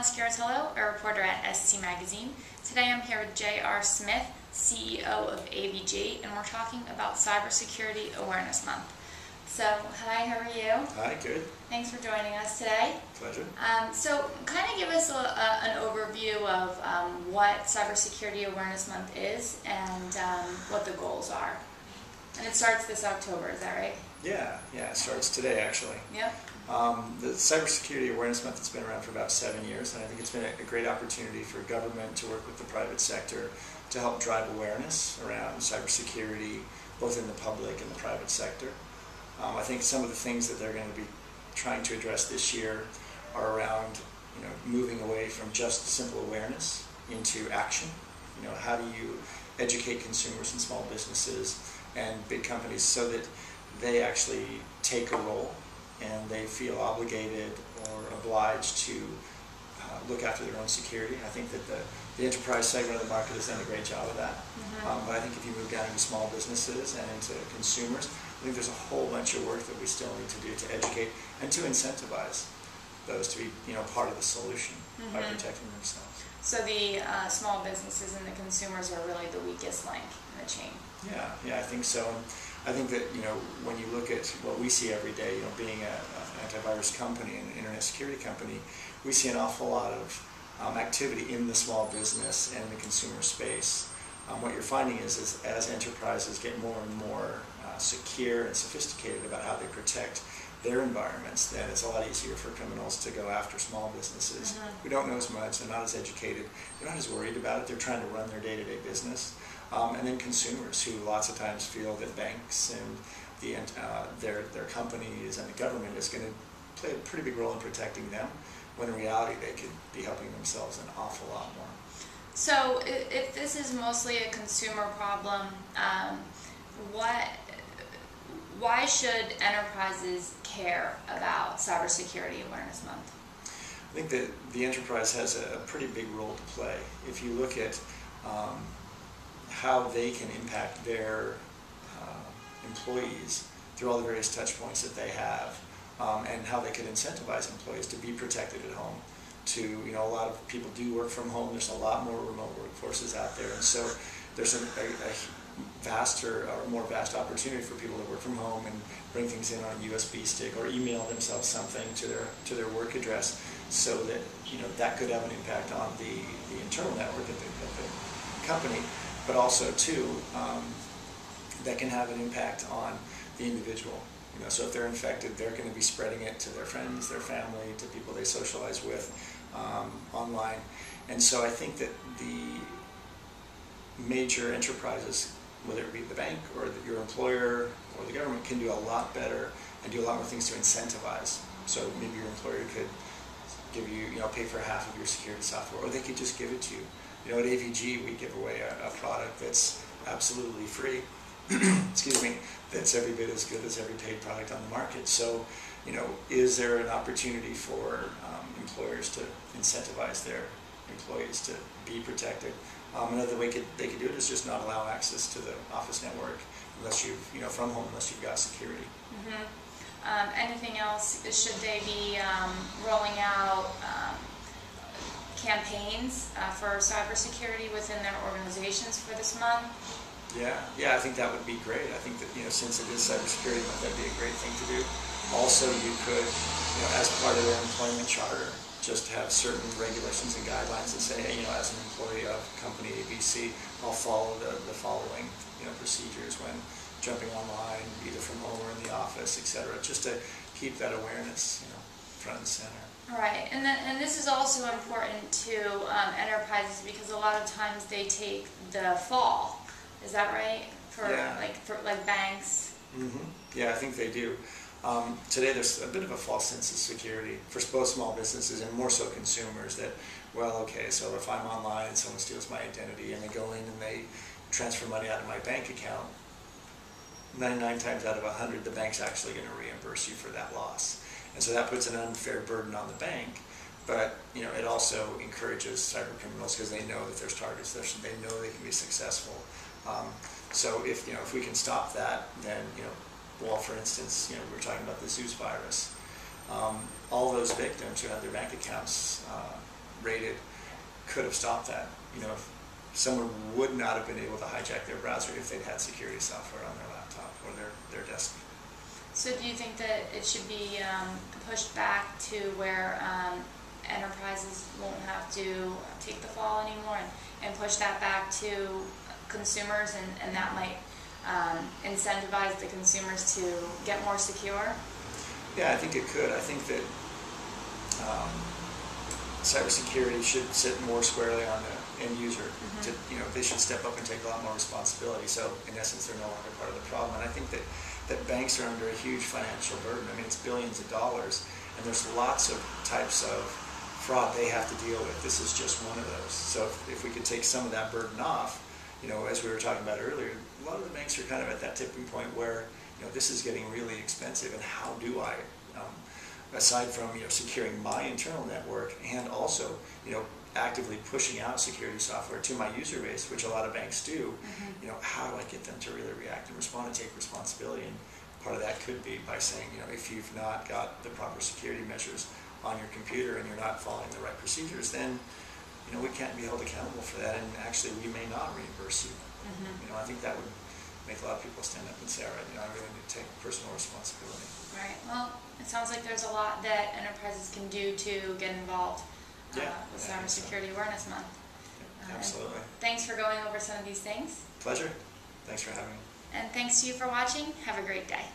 Moscaritolo, a reporter at SC Magazine. Today I'm here with J.R. Smith, CEO of AVG, and we're talking about Cybersecurity Awareness Month. So, hi, how are you? Hi, good. Thanks for joining us today. Pleasure. So, kind of give us an overview of what Cybersecurity Awareness Month is and what the goals are. And it starts this October, is that right? Yeah, it starts today, actually. Yep. The Cybersecurity Awareness Month has been around for about 7 years, and I think it's been a great opportunity for government to work with the private sector to help drive awareness around cybersecurity, both in the public and the private sector. I think some of the things that they're going to be trying to address this year are around, moving away from just simple awareness into action. How do you educate consumers and small businesses and big companies so that they actually take a role and they feel obligated or obliged to look after their own security. I think that the enterprise segment of the market has done a great job of that. But I think if you move down into small businesses and into consumers, I think there's a whole bunch of work that we still need to do to educate and to incentivize those to be part of the solution by protecting themselves. So the small businesses and the consumers are really the weakest link in the chain. Yeah, I think so. And I think that when you look at what we see every day, being an antivirus company and an internet security company, we see an awful lot of activity in the small business and the consumer space. What you're finding is as enterprises get more and more secure and sophisticated about how they protect their environments, then it's a lot easier for criminals to go after small businesses who don't know as much, they're not as educated, they're not as worried about it, they're trying to run their day-to-day business. And then consumers who lots of times feel that banks and their companies and the government is going to play a pretty big role in protecting them, when in reality they could be helping themselves an awful lot more. So if this is mostly a consumer problem, why should enterprises care about Cybersecurity Awareness Month? I think that the enterprise has a pretty big role to play. If you look at how they can impact their employees through all the various touch points that they have, and how they could incentivize employees to be protected at home. A lot of people do work from home. There's a lot more remote workforces out there, and so there's a vaster or more vast opportunity for people to work from home and bring things in on a USB stick or email themselves something to their work address, so that that could have an impact on the internal network at the company, but also too that can have an impact on the individual. So if they're infected, they're going to be spreading it to their friends, their family, to people they socialize with online. And so I think that the major enterprises, whether it be the bank or your employer or the government, can do a lot better and do a lot more things to incentivize. So maybe your employer could give you, pay for half of your security software, or they could just give it to you. At AVG, we give away a product that's absolutely free. Excuse me, that's every bit as good as every paid product on the market. So, is there an opportunity for employers to incentivize their employees to be protected? Another way they could do it is just not allow access to the office network unless from home, unless you've got security. Anything else? Should they be rolling out campaigns for cybersecurity within their organizations for this month? Yeah, I think that would be great. I think that since it is Cybersecurity Month, that'd be a great thing to do. Also, you could, as part of their employment charter, just have certain regulations and guidelines that say, hey, as an employee of company ABC, I'll follow the following procedures when jumping online, either from home or in the office, etc. Just to keep that awareness front and center. Right, and this is also important to enterprises because a lot of times they take the fall. Is that right? For banks? Yeah, I think they do. Today there's a bit of a false sense of security for both small businesses and more so consumers that, so if I'm online and someone steals my identity and they go in and they transfer money out of my bank account, 99 times out of 100 the bank's actually going to reimburse you for that loss. And so that puts an unfair burden on the bank. But it also encourages cyber criminals because they know that there's targets there, so they know they can be successful. So if we can stop that, then for instance, we're talking about the Zeus virus. All those victims who had their bank accounts rated could have stopped that. You know, if someone would not have been able to hijack their browser if they'd had security software on their laptop or their desk. So do you think that it should be pushed back to where enterprises won't have to take the fall anymore and push that back to consumers, and that might incentivize the consumers to get more secure? Yeah, I think it could. I think that cybersecurity should sit more squarely on the end user. To, you know, they should step up and take a lot more responsibility. So in essence, they're no longer part of the problem. And I think that banks are under a huge financial burden. I mean, it's billions of dollars, and there's lots of types of fraud they have to deal with. This is just one of those. So if we could take some of that burden off, you know, as we were talking about earlier, a lot of the banks are kind of at that tipping point where, you know, this is getting really expensive, and how do I, aside from, you know, securing my internal network and also, you know, actively pushing out security software to my user base, which a lot of banks do, you know, how do I get them to really react and respond and take responsibility? And part of that could be by saying, you know, if you've not got the proper security measures on your computer and you're not following the right procedures, then, you know, we can't be held accountable for that, and actually we may not reimburse you. You know, I think that would make a lot of people stand up and say, all right, you know, I really need to take personal responsibility. Right. Well, it sounds like there's a lot that enterprises can do to get involved with Cybersecurity Awareness Month. Yeah, absolutely. Thanks for going over some of these things. Pleasure. Thanks for having me. And thanks to you for watching. Have a great day.